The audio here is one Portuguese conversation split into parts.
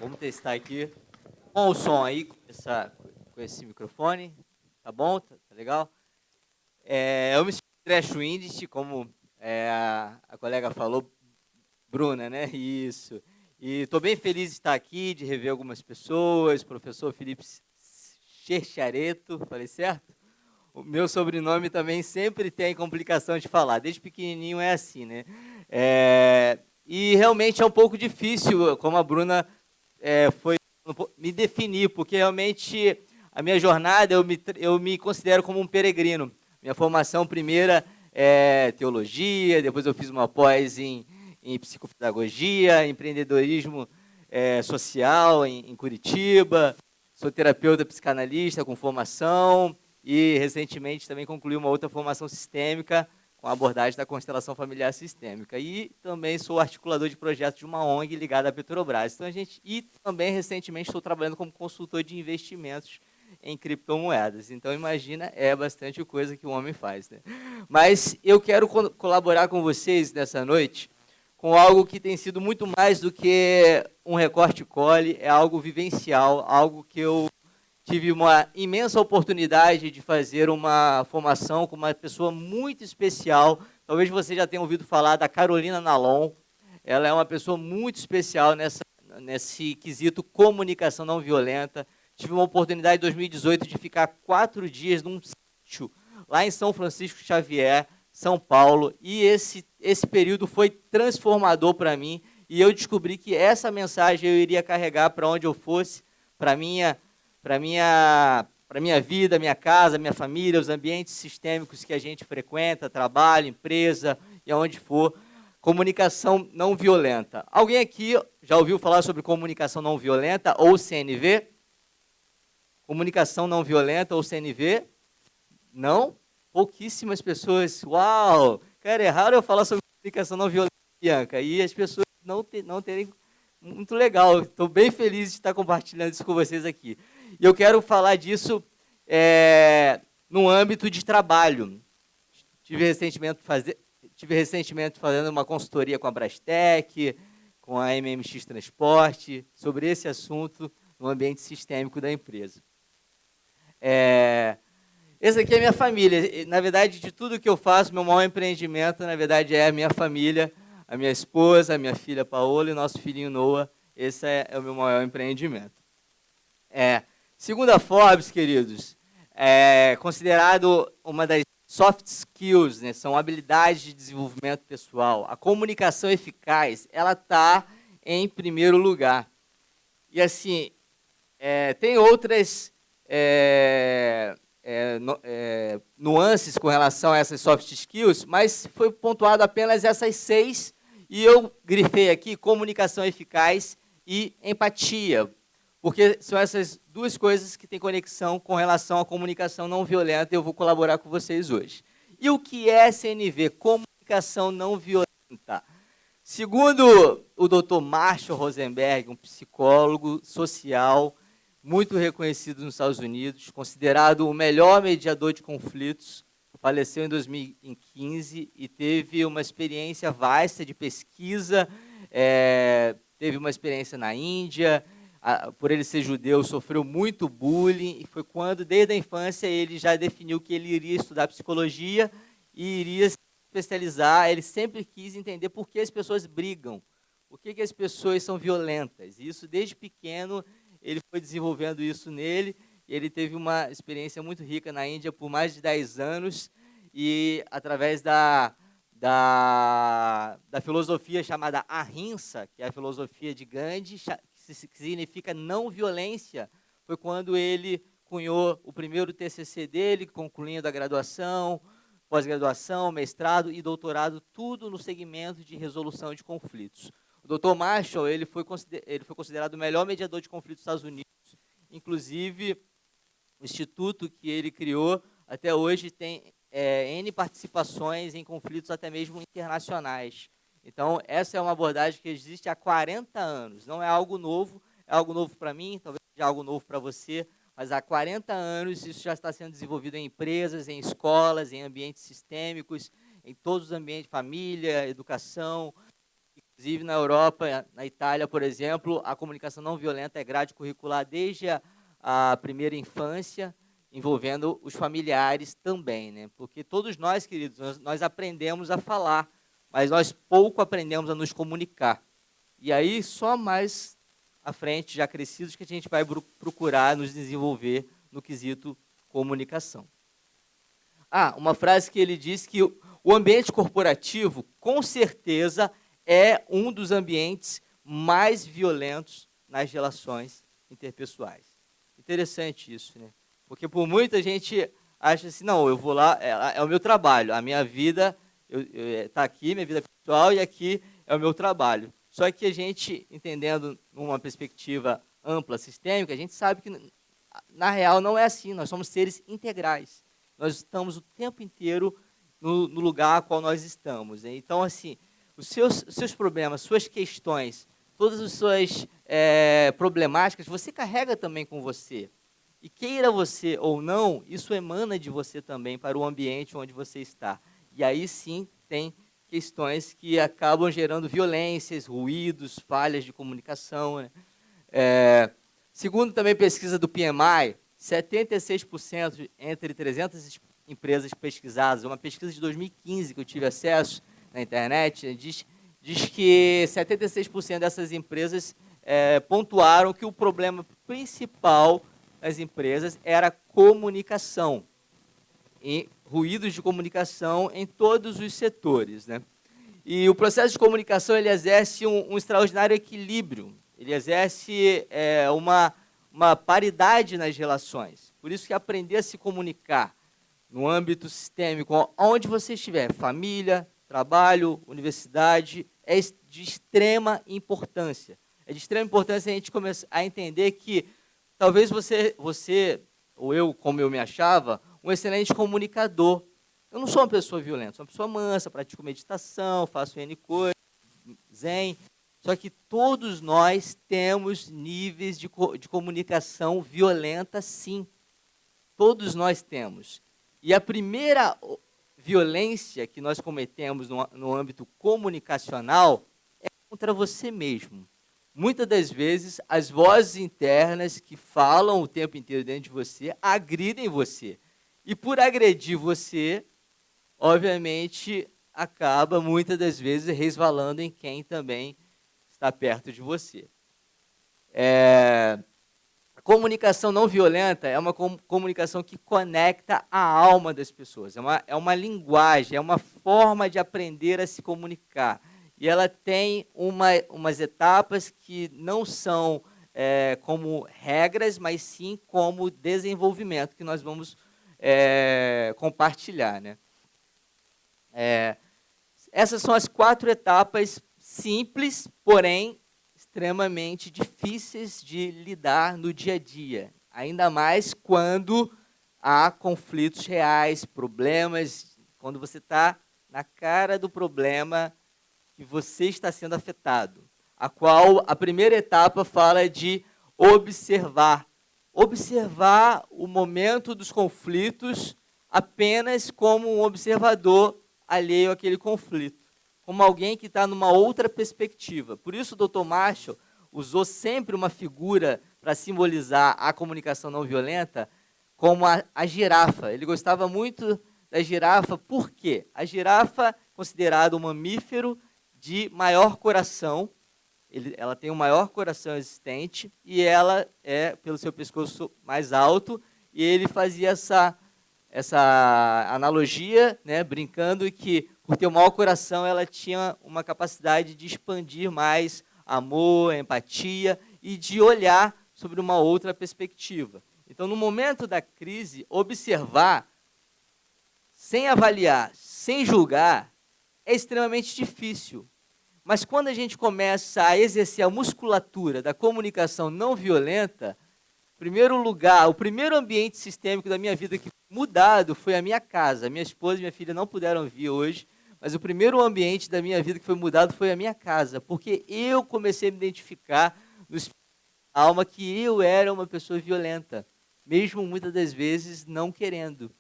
Vamos testar aqui. Bom o som aí com esse microfone. Tá bom? Tá legal? Eu me chamo André Schwindt, como a colega falou, Bruna, né? Isso. E estou bem feliz de estar aqui, de rever algumas pessoas. Professor Felipe Cherchareto, falei certo? O meu sobrenome também sempre tem complicação de falar. Desde pequenininho é assim, né? E realmente é um pouco difícil, como a Bruna foi me definir, porque realmente a minha jornada, eu me considero como um peregrino. Minha formação primeira é teologia, depois eu fiz uma pós em psicopedagogia, empreendedorismo social em Curitiba, sou terapeuta psicanalista com formação e recentemente também concluí uma outra formação sistêmica com a abordagem da constelação familiar sistêmica. E também sou articulador de projetos de uma ONG ligada à Petrobras. Então, também, recentemente, estou trabalhando como consultor de investimentos em criptomoedas. Então, imagina, é bastante coisa que o homem faz, né? Mas eu quero colaborar com vocês nessa noite com algo que tem sido muito mais do que um recorte-cole, é algo vivencial, algo que eu tive uma imensa oportunidade de fazer uma formação com uma pessoa muito especial. Talvez você já tenha ouvido falar da Carolina Nalon. Ela é uma pessoa muito especial nesse quesito comunicação não violenta. Tive uma oportunidade em 2018 de ficar 4 dias num sítio lá em São Francisco Xavier, São Paulo, e esse período foi transformador para mim, e eu descobri que essa mensagem eu iria carregar para onde eu fosse, para minha vida, minha casa, minha família, os ambientes sistêmicos que a gente frequenta, trabalho, empresa e aonde for. Comunicação não violenta. Alguém aqui já ouviu falar sobre comunicação não violenta ou CNV? Comunicação não violenta ou CNV? Não? Pouquíssimas pessoas. Uau! Cara, é raro eu falar sobre comunicação não violenta, Bianca, e as pessoas não terem... Muito legal. Estou bem feliz de estar compartilhando isso com vocês aqui. E eu quero falar disso no âmbito de trabalho. Tive recentemente fazendo uma consultoria com a Brastec, com a MMX Transporte, sobre esse assunto no ambiente sistêmico da empresa. Essa aqui é a minha família. Na verdade, de tudo que eu faço, meu maior empreendimento, na verdade, é a minha família, a minha esposa, a minha filha Paola e nosso filhinho Noah. Esse é o meu maior empreendimento. Segundo a Forbes, queridos, é considerado uma das soft skills, né? São habilidades de desenvolvimento pessoal. A comunicação eficaz, ela está em primeiro lugar. E assim, tem outras nuances com relação a essas soft skills, mas foi pontuado apenas essas 6, e eu grifei aqui comunicação eficaz e empatia, porque são essas duas coisas que têm conexão com relação à comunicação não violenta, e eu vou colaborar com vocês hoje. E o que é CNV? Comunicação não violenta. Segundo o Dr. Marshall Rosenberg, um psicólogo social muito reconhecido nos Estados Unidos, considerado o melhor mediador de conflitos, faleceu em 2015 e teve uma experiência vasta de pesquisa, teve uma experiência na Índia, por ele ser judeu, sofreu muito bullying, e foi quando, desde a infância, ele já definiu que ele iria estudar psicologia e iria se especializar. Ele sempre quis entender por que as pessoas brigam, por que as pessoas são violentas. E isso, desde pequeno, ele foi desenvolvendo isso nele. Ele teve uma experiência muito rica na Índia por mais de 10 anos, e através da filosofia chamada Ahimsa, que é a filosofia de Gandhi, que significa não violência, foi quando ele cunhou o primeiro TCC dele, concluindo a graduação, pós-graduação, mestrado e doutorado, tudo no segmento de resolução de conflitos. O Dr. Marshall, ele foi considerado o melhor mediador de conflitos dos Estados Unidos. Inclusive, o instituto que ele criou, até hoje, tem N participações em conflitos até mesmo internacionais. Então, essa é uma abordagem que existe há 40 anos. Não é algo novo, é algo novo para mim, talvez seja algo novo para você, mas há 40 anos isso já está sendo desenvolvido em empresas, em escolas, em ambientes sistêmicos, em todos os ambientes, família, educação, Inclusive, na Europa, na Itália, por exemplo, a comunicação não violenta é grade curricular desde a primeira infância, envolvendo os familiares também, né? Porque todos nós, queridos, nós aprendemos a falar, mas nós pouco aprendemos a nos comunicar. E aí, só mais à frente, já crescidos, que a gente vai procurar nos desenvolver no quesito comunicação. Uma frase que ele disse que o ambiente corporativo, com certeza, é um dos ambientes mais violentos nas relações interpessoais. Interessante isso, né? Porque por muita gente acha assim, não, eu vou lá, é o meu trabalho, a minha vida está aqui, minha vida pessoal, e aqui é o meu trabalho. Só que a gente, entendendo numa perspectiva ampla, sistêmica, a gente sabe que, na real, não é assim. Nós somos seres integrais. Nós estamos o tempo inteiro no lugar a qual nós estamos. Né? Então, assim, os seus problemas, suas questões, todas as suas problemáticas, você carrega também com você. E queira você ou não, isso emana de você também para o ambiente onde você está. E aí sim tem questões que acabam gerando violências, ruídos, falhas de comunicação. Né? Segundo também pesquisa do PMI, 76% entre 300 empresas pesquisadas, uma pesquisa de 2015 que eu tive acesso na internet, diz que 76% dessas empresas pontuaram que o problema principal das empresas era comunicação, e ruídos de comunicação em todos os setores. Né? E o processo de comunicação ele exerce um extraordinário equilíbrio, ele exerce uma paridade nas relações. Por isso que aprender a se comunicar no âmbito sistêmico, onde você estiver, família, trabalho, universidade, é de extrema importância. É de extrema importância a gente começar a entender que talvez você, ou eu, como eu me achava, um excelente comunicador. Eu não sou uma pessoa violenta, sou uma pessoa mansa, pratico meditação, faço N coisas, zen. Só que todos nós temos níveis de comunicação violenta, sim. Todos nós temos. E a primeira violência que nós cometemos no âmbito comunicacional é contra você mesmo. Muitas das vezes, as vozes internas que falam o tempo inteiro dentro de você agridem você. E por agredir você, obviamente, acaba muitas das vezes resvalando em quem também está perto de você. A comunicação não violenta é uma comunicação que conecta a alma das pessoas. É uma linguagem, é uma forma de aprender a se comunicar. E ela tem umas etapas que não são como regras, mas sim como desenvolvimento, que nós vamos compartilhar. Né? Essas são as 4 etapas simples, porém extremamente difíceis de lidar no dia a dia. Ainda mais quando há conflitos reais, problemas, quando você está na cara do problema que você está sendo afetado. A primeira etapa fala de observar. Observar o momento dos conflitos apenas como um observador alheio àquele conflito, como alguém que está numa outra perspectiva. Por isso o Dr. Marshall usou sempre uma figura para simbolizar a comunicação não violenta, como a girafa. Ele gostava muito da girafa, por quê? A girafa, considerada um mamífero de maior coração, ela tem o maior coração existente, e ela é, pelo seu pescoço mais alto, e ele fazia essa analogia, né, brincando que, por ter um mau coração, ela tinha uma capacidade de expandir mais amor, empatia e de olhar sobre uma outra perspectiva. Então, no momento da crise, observar, sem avaliar, sem julgar, é extremamente difícil. Mas quando a gente começa a exercer a musculatura da comunicação não violenta, em primeiro lugar, o primeiro ambiente sistêmico da minha vida que foi mudado foi a minha casa. Minha esposa e minha filha não puderam vir hoje, mas o primeiro ambiente da minha vida que foi mudado foi a minha casa, porque eu comecei a me identificar no espírito da alma que eu era uma pessoa violenta, mesmo muitas das vezes não querendo,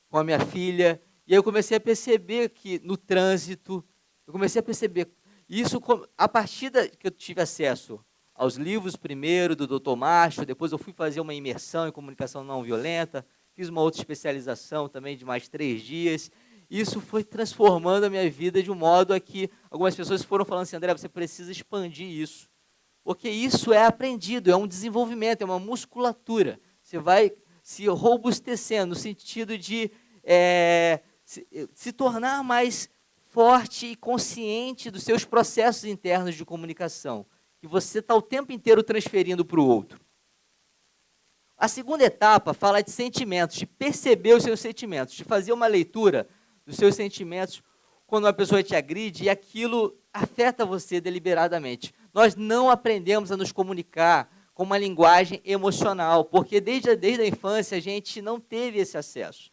com a minha filha. E aí eu comecei a perceber que no trânsito, eu comecei a perceber. Isso, a partir que eu tive acesso aos livros primeiro do Dr. Márcio, depois eu fui fazer uma imersão em comunicação não violenta, fiz uma outra especialização também de mais 3 dias. Isso foi transformando a minha vida de um modo a que algumas pessoas foram falando assim, André, você precisa expandir isso. Porque isso é aprendido, é um desenvolvimento, é uma musculatura. Você vai se robustecendo no sentido de se tornar mais forte e consciente dos seus processos internos de comunicação, que você está o tempo inteiro transferindo para o outro. A segunda etapa fala de sentimentos, de perceber os seus sentimentos, de fazer uma leitura dos seus sentimentos quando uma pessoa te agride e aquilo afeta você deliberadamente. Nós não aprendemos a nos comunicar com uma linguagem emocional, porque desde a infância a gente não teve esse acesso.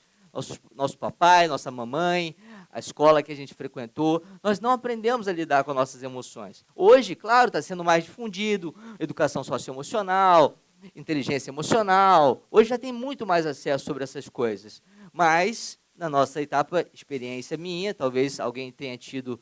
Nosso papai, nossa mamãe, a escola que a gente frequentou, nós não aprendemos a lidar com nossas emoções. Hoje, claro, está sendo mais difundido, educação socioemocional, inteligência emocional, hoje já tem muito mais acesso sobre essas coisas, mas na nossa etapa, experiência minha, talvez alguém tenha tido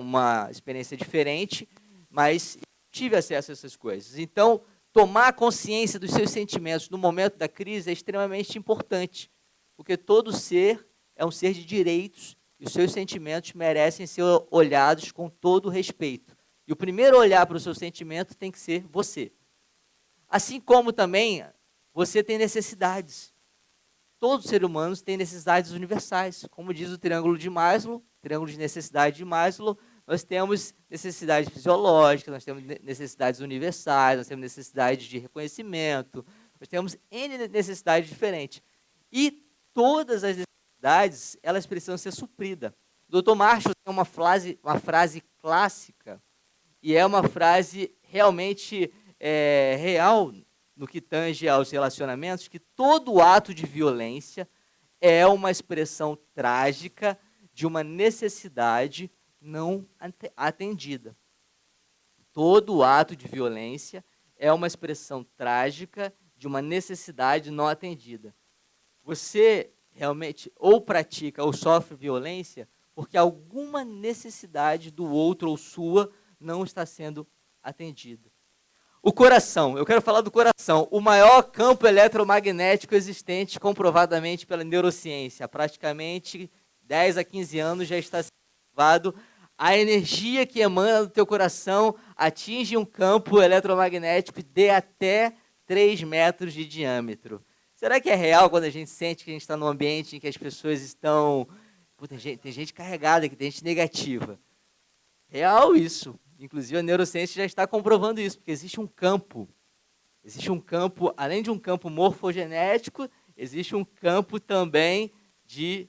uma experiência diferente, mas tive acesso a essas coisas. Então, tomar consciência dos seus sentimentos no momento da crise é extremamente importante, porque todo ser é um ser de direitos e os seus sentimentos merecem ser olhados com todo respeito. E o primeiro olhar para o seu sentimento tem que ser você. Assim como também você tem necessidades. Todos os seres humanos têm necessidades universais. Como diz o triângulo de Maslow, triângulo de necessidade de Maslow, nós temos necessidades fisiológicas, nós temos necessidades universais, nós temos necessidades de reconhecimento, nós temos N necessidades diferentes. E todas as necessidades, elas precisam ser supridas. O Dr. Marshall tem uma frase clássica, e é uma frase realmente real no que tange aos relacionamentos, que todo ato de violência é uma expressão trágica de uma necessidade não atendida. Todo ato de violência é uma expressão trágica de uma necessidade não atendida. Você realmente ou pratica ou sofre violência porque alguma necessidade do outro ou sua não está sendo atendida. O coração, eu quero falar do coração, o maior campo eletromagnético existente comprovadamente pela neurociência. Há praticamente 10 a 15 anos já está sendo provado. A energia que emana do teu coração atinge um campo eletromagnético de até 3 metros de diâmetro. Será que é real quando a gente sente que a gente está num ambiente em que as pessoas estão... Pô, tem gente carregada aqui, tem gente negativa. Real isso. Inclusive a neurociência já está comprovando isso, porque existe um campo, além de um campo morfogenético, existe um campo também de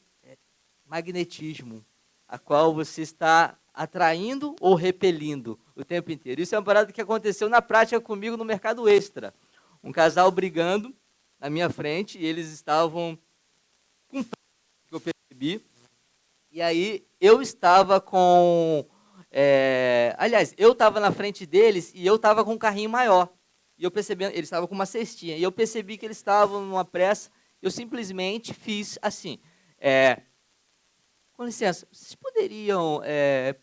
magnetismo, a qual você está atraindo ou repelindo o tempo inteiro. Isso é uma parada que aconteceu na prática comigo no mercado extra. Um casal brigando na minha frente, e eles estavam com que eu percebi, e aí eu estava com... aliás, eu estava na frente deles e eu estava com um carrinho maior. E eu percebi, eles estavam com uma cestinha. E eu percebi que eles estavam numa pressa. Eu simplesmente fiz assim. Com licença, vocês poderiam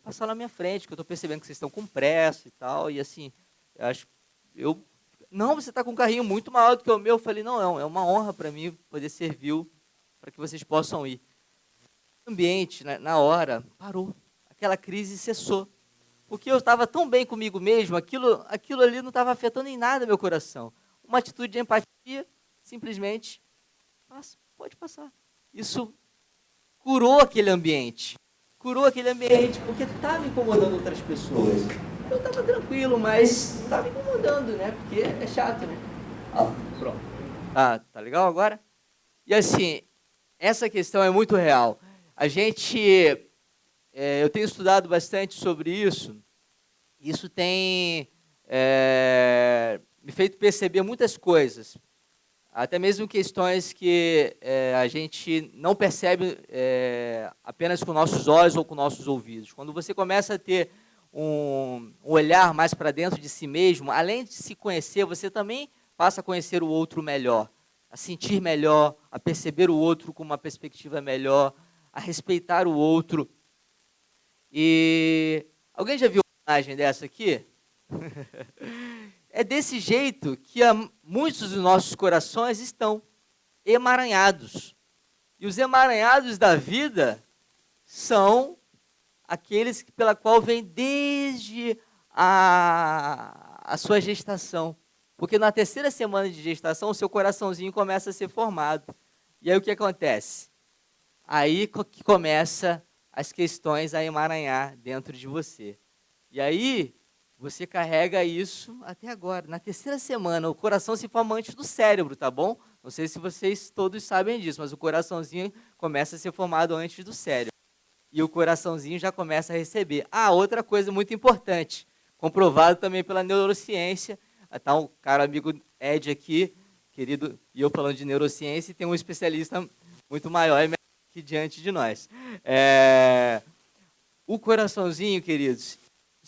passar na minha frente, que eu estou percebendo que vocês estão com pressa e tal. E assim, não, você está com um carrinho muito maior do que o meu. Eu falei, não, é uma honra para mim poder servir para que vocês possam ir. O ambiente, na hora, parou. Aquela crise cessou. Porque eu estava tão bem comigo mesmo, aquilo ali não estava afetando em nada meu coração. Uma atitude de empatia, simplesmente, pode passar. Isso curou aquele ambiente. Porque estava incomodando outras pessoas. Eu estava tranquilo, mas estava incomodando, né? Porque é chato, né? Pronto. Tá legal agora? E assim, essa questão é muito real. Eu tenho estudado bastante sobre isso. Isso tem me feito perceber muitas coisas, até mesmo questões que a gente não percebe apenas com nossos olhos ou com nossos ouvidos. Quando você começa a ter um olhar mais para dentro de si mesmo, além de se conhecer, você também passa a conhecer o outro melhor, a sentir melhor, a perceber o outro com uma perspectiva melhor, a respeitar o outro. E Alguém já viu uma imagem dessa aqui? É desse jeito que muitos dos nossos corações estão emaranhados. E os emaranhados da vida são aqueles pela qual vem desde a sua gestação. Porque na terceira semana de gestação, o seu coraçãozinho começa a ser formado. E aí o que acontece? Aí que começa as questões a emaranhar dentro de você. E aí você carrega isso até agora. Na terceira semana, o coração se forma antes do cérebro, tá bom? Não sei se vocês todos sabem disso, mas o coraçãozinho começa a ser formado antes do cérebro. E o coraçãozinho já começa a receber. Ah, outra coisa muito importante, comprovado também pela neurociência. Tá um caro amigo Ed aqui, querido, e eu falando de neurociência, e tem um especialista muito maior aqui diante de nós. O coraçãozinho, queridos,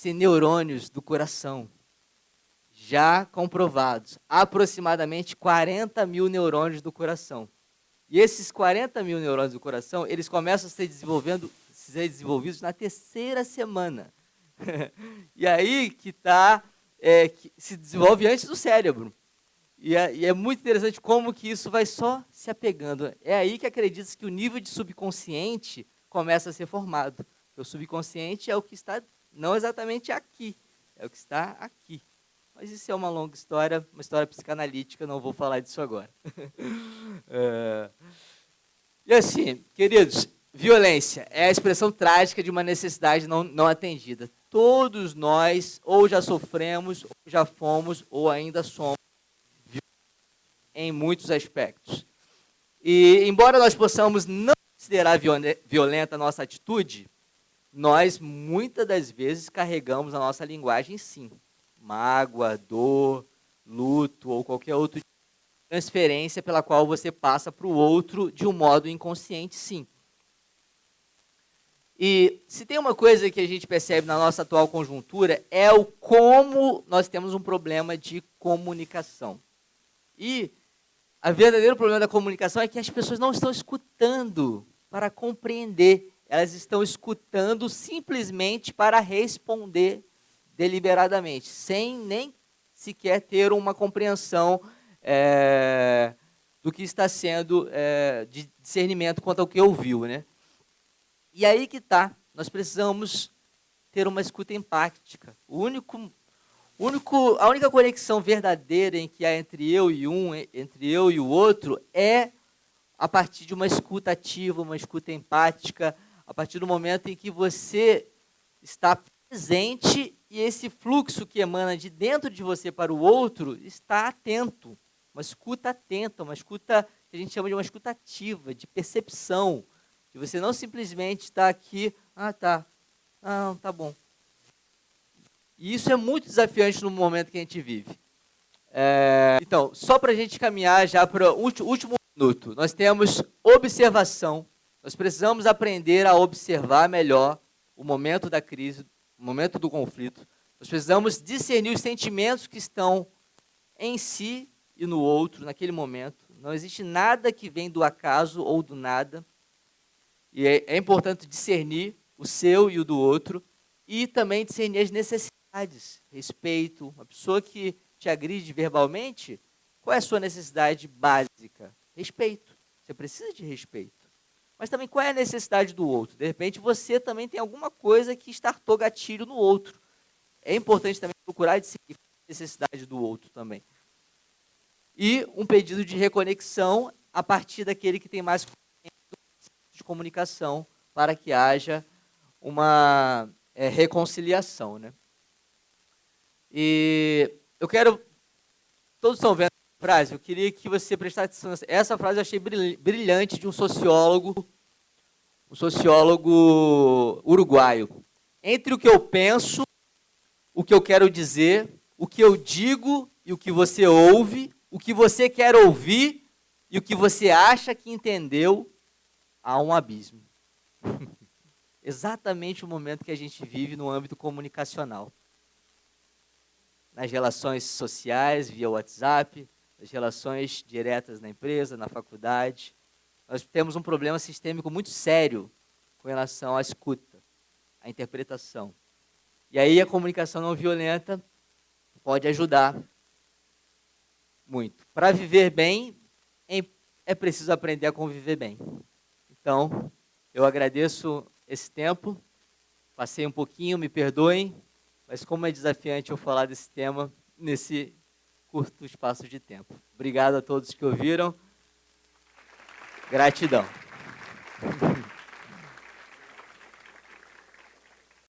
tem neurônios do coração já comprovados, aproximadamente 40 mil neurônios do coração. E esses 40 mil neurônios do coração, eles começam a ser desenvolvidos na terceira semana. E aí que que se desenvolve antes do cérebro. E é muito interessante como que isso vai só se apegando. É aí que acredita-se que o nível de subconsciente começa a ser formado. O subconsciente é o que está, não exatamente aqui, é o que está aqui. Mas isso é uma longa história, uma história psicanalítica, não vou falar disso agora. E assim, queridos, violência é a expressão trágica de uma necessidade não atendida. Todos nós ou já sofremos, ou já fomos, ou ainda somos em muitos aspectos. E embora nós possamos não considerar violenta a nossa atitude, nós muitas das vezes carregamos a nossa linguagem sim. Mágoa, dor, luto ou qualquer outra transferência pela qual você passa para o outro de um modo inconsciente, sim. E se tem uma coisa que a gente percebe na nossa atual conjuntura é o como nós temos um problema de comunicação. E o verdadeiro problema da comunicação é que as pessoas não estão escutando para compreender. Elas estão escutando simplesmente para responder deliberadamente, sem nem sequer ter uma compreensão do que está sendo de discernimento quanto ao que ouviu, né? E aí que está, nós precisamos ter uma escuta empática. A única conexão verdadeira em que há entre eu e o outro é a partir de uma escuta ativa, uma escuta empática, a partir do momento em que você está presente e esse fluxo que emana de dentro de você para o outro está atento. Uma escuta atenta, uma escuta que a gente chama de uma escuta ativa, de percepção. Que você não simplesmente está aqui, tá, tá bom. E isso é muito desafiante no momento que a gente vive. Então, só para a gente caminhar já para o último minuto, nós temos observação. Nós precisamos aprender a observar melhor o momento da crise, o momento do conflito. Nós precisamos discernir os sentimentos que estão em si e no outro, naquele momento. Não existe nada que vem do acaso ou do nada. E é importante discernir o seu e o do outro. E também discernir as necessidades. Respeito. Uma pessoa que te agride verbalmente, qual é a sua necessidade básica? Respeito. Você precisa de respeito. Mas também qual é a necessidade do outro? De repente você também tem alguma coisa que startou gatilho no outro. É importante também procurar discernir a necessidade do outro também. E um pedido de reconexão a partir daquele que tem mais de comunicação para que haja uma reconciliação, né? E eu quero... Todos estão vendo a frase? Eu queria que você prestasse atenção. Essa frase eu achei brilhante de um sociólogo uruguaio. Entre o que eu penso, o que eu quero dizer, o que eu digo e o que você ouve, o que você quer ouvir e o que você acha que entendeu, há um abismo. Exatamente o momento que a gente vive no âmbito comunicacional. Nas relações sociais, via WhatsApp, nas relações diretas na empresa, na faculdade. Nós temos um problema sistêmico muito sério com relação à escuta, à interpretação. E aí a comunicação não violenta pode ajudar muito. Para viver bem, é preciso aprender a conviver bem. Então, eu agradeço esse tempo, passei um pouquinho, me perdoem, mas como é desafiante eu falar desse tema nesse curto espaço de tempo. Obrigado a todos que ouviram. Gratidão.